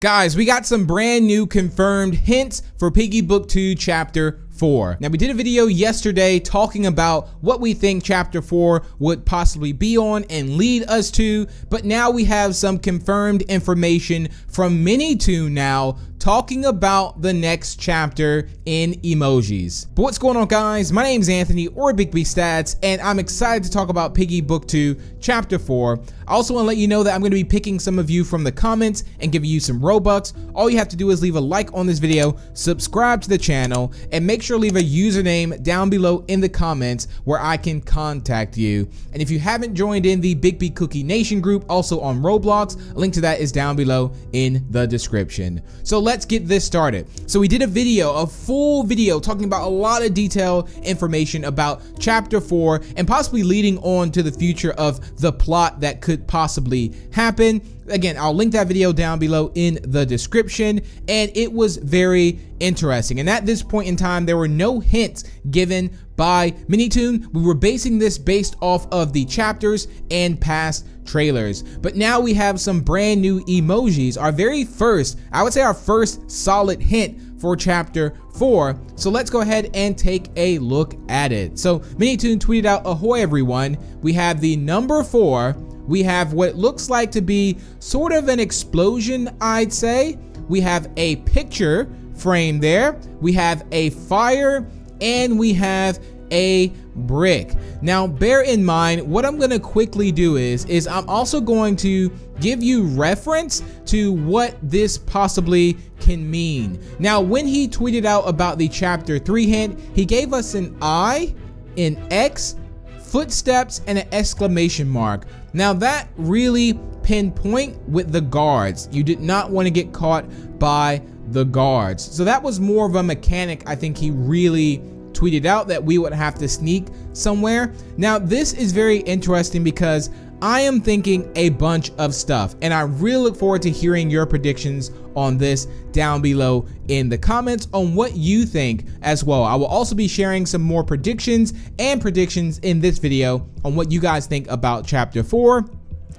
Guys, we got some brand new confirmed hints for Piggy Book 2 Chapter 4. Now, we did a video yesterday talking about what we think Chapter 4 would possibly be on and lead us to, but now we have some confirmed information from Minitoon now talking about the next chapter in Emojis. But what's going on, guys? My name's Anthony, or Big B Stats, and I'm excited to talk about Piggy Book 2 Chapter 4. I also want to let you know that I'm going to be picking some of you from the comments and giving you some Robux. All you have to do is leave a like on this video, subscribe to the channel, and make sure to leave a username down below in the comments where I can contact you. And if you haven't joined in the Big B Cookie Nation group, also on Roblox, a link to that is down below in the description. So let's get this started. So we did a full video talking about a lot of detailed information about Chapter 4 and possibly leading on to the future of the plot that could possibly happen. Again, I'll link that video down below in the description, and it was very interesting. And at this point in time, there were no hints given by Minitoon. We were basing this based off of the chapters and past trailers. But now we have some brand new emojis, our very first, I would say our first solid hint for Chapter 4. So let's go ahead and take a look at it. So Minitoon tweeted out, "Ahoy everyone." We have the number 4. We have what looks like to be sort of an explosion, I'd say. We have a picture frame there. We have a fire, and we have a brick. Now, bear in mind, what I'm going to quickly do is I'm also going to give you reference to what this possibly can mean. Now, when he tweeted out about the Chapter 3 hint, he gave us an I, an X, footsteps, and an exclamation mark. Now that really pinpoint with the guards. You did not want to get caught by the guards. So that was more of a mechanic I think he really tweeted out, that we would have to sneak somewhere. Now this is very interesting because I am thinking a bunch of stuff, and I really look forward to hearing your predictions on this down below in the comments on what you think as well. I will also be sharing some more predictions in this video on what you guys think about Chapter 4.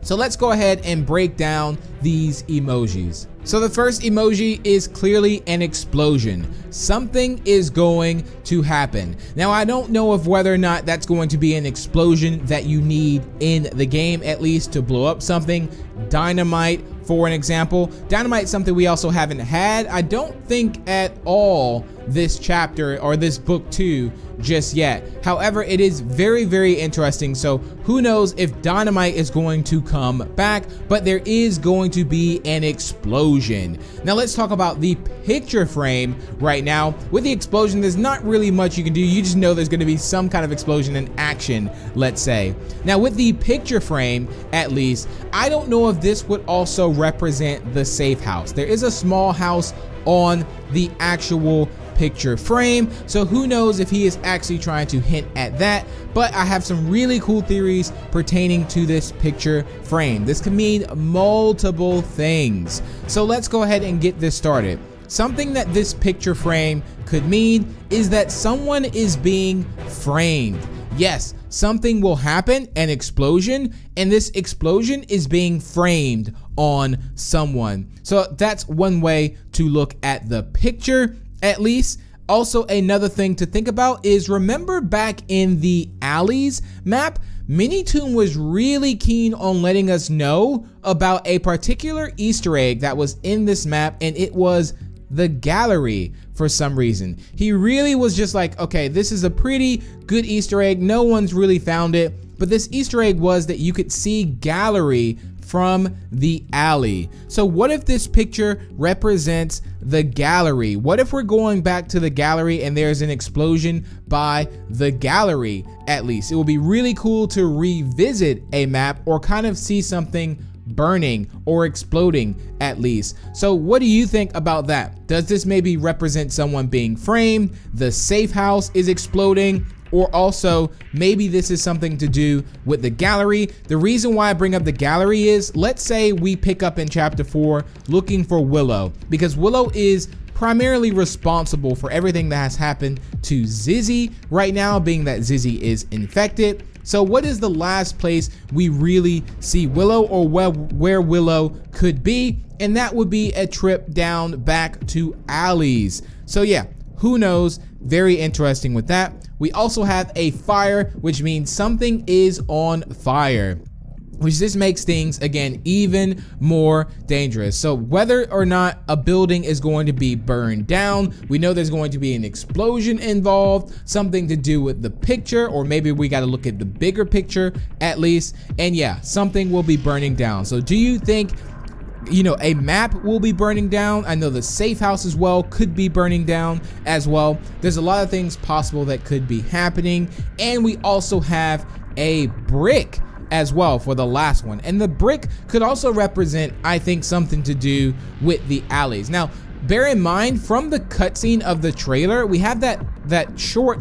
So let's go ahead and break down these emojis. So the first emoji is clearly an explosion. Something is going to happen. Now, I don't know of whether or not that's going to be an explosion that you need in the game, at least to blow up something. Dynamite, for an example. Dynamite is something we also haven't had, I don't think, at all this chapter or this book 2 just yet. However, it is very, very interesting. So who knows if dynamite is going to come back, but there is going to be an explosion. Now let's talk about the picture frame right now. With the explosion, there's not really much you can do. You just know there's going to be some kind of explosion in action, let's say. Now with the picture frame, at least, I don't know if this would also represent the safe house. There is a small house on the actual picture frame, so who knows if he is actually trying to hint at that. But I have some really cool theories pertaining to this picture frame. This can mean multiple things, so let's go ahead and get this started. Something that this picture frame could mean is that someone is being framed. Yes, something will happen, an explosion, and this explosion is being framed on someone. So that's one way to look at the picture, at least. Also, another thing to think about is, remember back in the alleys map, Minitoon was really keen on letting us know about a particular Easter egg that was in this map, and it was the gallery. For some reason, he really was just like, okay, this is a pretty good Easter egg, no one's really found it, but this Easter egg was that you could see gallery from the alley. So what if this picture represents the gallery? What if we're going back to the gallery and there's an explosion by the gallery? At least it will be really cool to revisit a map or kind of see something burning or exploding, at least. So what do you think about that? Does this maybe represent someone being framed, the safe house is exploding, or also maybe this is something to do with the gallery? The reason why I bring up the gallery is, let's say we pick up in Chapter 4 looking for Willow, because Willow is primarily responsible for everything that has happened to Zizzy right now, being that Zizzy is infected. So what is the last place we really see Willow, or where Willow could be? And that would be a trip down back to Allie's. So yeah, who knows? Very interesting with that. We also have a fire, which means something is on fire, which just makes things, again, even more dangerous. So whether or not a building is going to be burned down, we know there's going to be an explosion involved, something to do with the picture, or maybe we got to look at the bigger picture at least. And yeah, something will be burning down. So do you think, you know, a map will be burning down? I know the safe house as well could be burning down as well. There's a lot of things possible that could be happening. And we also have a brick as well for the last one, and the brick could also represent, I think, something to do with the alleys. Now bear in mind, from the cutscene of the trailer, we have that short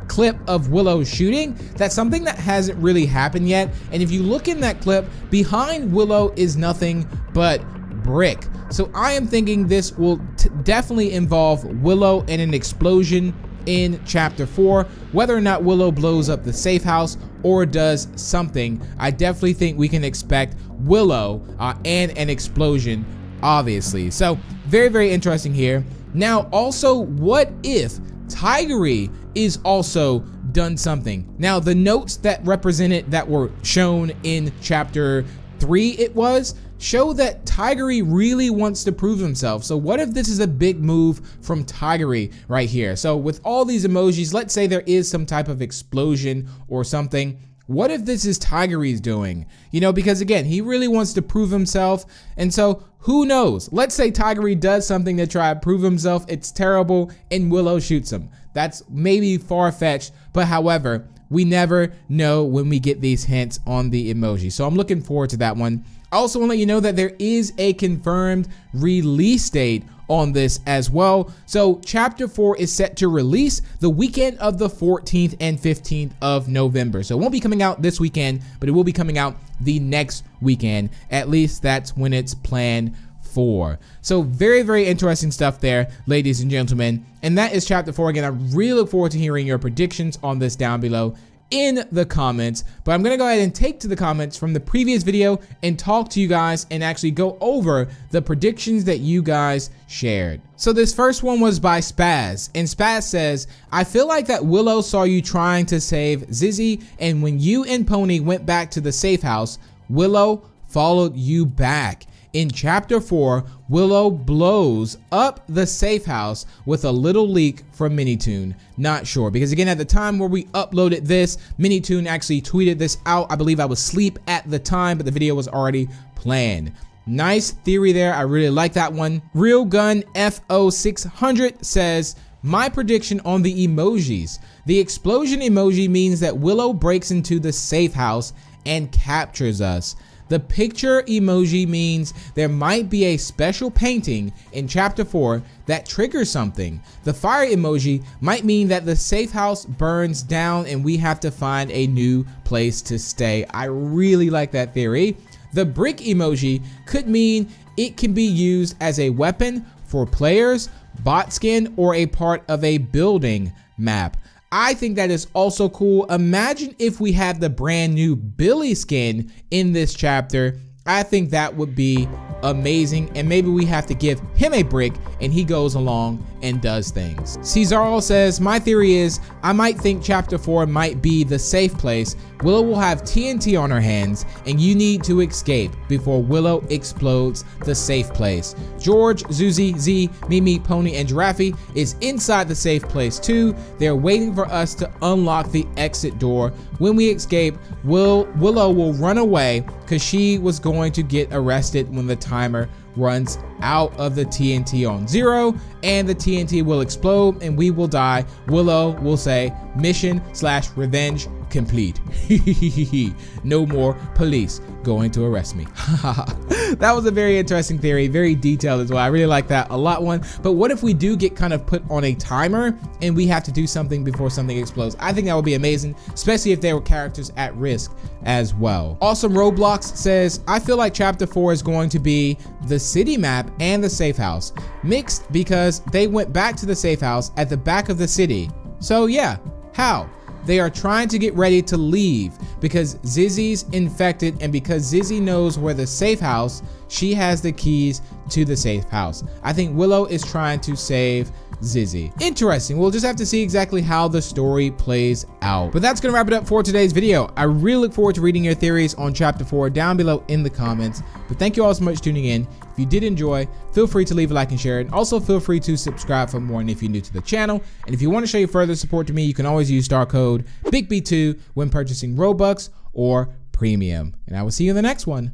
clip of Willow shooting. That's something that hasn't really happened yet, and if you look in that clip, behind Willow is nothing but brick. So I am thinking this will definitely involve Willow and an explosion in chapter 4. Whether or not Willow blows up the safe house or does something, I definitely think we can expect Willow and an explosion, obviously. So very, very interesting here. Now also, what if Tiggery is also done something? Now the notes that were shown in chapter 3, it was, show that Tiggery really wants to prove himself. So what if this is a big move from Tiggery right here? So with all these emojis, let's say there is some type of explosion or something. What if this is Tiggery's doing? You know, because again, he really wants to prove himself. And so who knows? Let's say Tiggery does something to try to prove himself. It's terrible and Willow shoots him. That's maybe far-fetched, but however, we never know when we get these hints on the emoji. So I'm looking forward to that one. I also want to let you know that there is a confirmed release date on this as well. So chapter 4 is set to release the weekend of the 14th and 15th of November. So it won't be coming out this weekend, but it will be coming out the next weekend. At least that's when it's planned for. So very, very interesting stuff there, ladies and gentlemen. And that is chapter 4. Again, I really look forward to hearing your predictions on this down below in the comments, but I'm gonna go ahead and take to the comments from the previous video and talk to you guys and actually go over the predictions that you guys shared. So this first one was by Spaz, and Spaz says, I feel like that Willow saw you trying to save Zizzy, and when you and Pony went back to the safe house, Willow followed you back. In chapter 4, Willow blows up the safe house with a little leak from Minitoon. Not sure, because again, at the time where we uploaded this, Minitoon actually tweeted this out. I believe I was asleep at the time, but the video was already planned. Nice theory there. I really like that one. Real Gun FO600 says, my prediction on the emojis. The explosion emoji means that Willow breaks into the safe house and captures us. The picture emoji means there might be a special painting in chapter 4 that triggers something. The fire emoji might mean that the safe house burns down and we have to find a new place to stay. I really like that theory. The brick emoji could mean it can be used as a weapon for players, bot skin, or a part of a building map. I think that is also cool. Imagine if we had the brand new Billy skin in this chapter. I think that would be amazing, and maybe we have to give him a brick and he goes along and does things. Cesaro says, my theory is I might think chapter 4 might be the safe place. Willow will have TNT on her hands and you need to escape before Willow explodes the safe place. George, Zuzi, Z, Mimi, Pony, and Giraffe is inside the safe place too. They're waiting for us to unlock the exit door. When we escape, Willow will run away because she was going to get arrested when the timer runs out of the TNT on 0, and the TNT will explode and we will die. Willow will say mission/revenge complete. No more police going to arrest me. That was a very interesting theory, very detailed as well. I really like that a lot one. But what if we do get kind of put on a timer and we have to do something before something explodes? I think that would be amazing, especially if there were characters at risk as well. Awesome Roblox says, I feel like chapter 4 is going to be the city map and the safe house mixed because they went back to the safe house at the back of the city. So yeah, how? They are trying to get ready to leave because Zizzy's infected, and because Zizzy knows where the safe house, she has the keys to the safe house. I think Willow is trying to save Zizzy. Interesting. We'll just have to see exactly how the story plays out. But that's gonna wrap it up for today's video. I really look forward to reading your theories on chapter 4 down below in the comments. But thank you all so much for tuning in. If you did enjoy, feel free to leave a like and share it. And also feel free to subscribe for more, and if you're new to the channel. And if you want to show your further support to me, you can always use star code BIGB2 when purchasing Robux or Premium. And I will see you in the next one.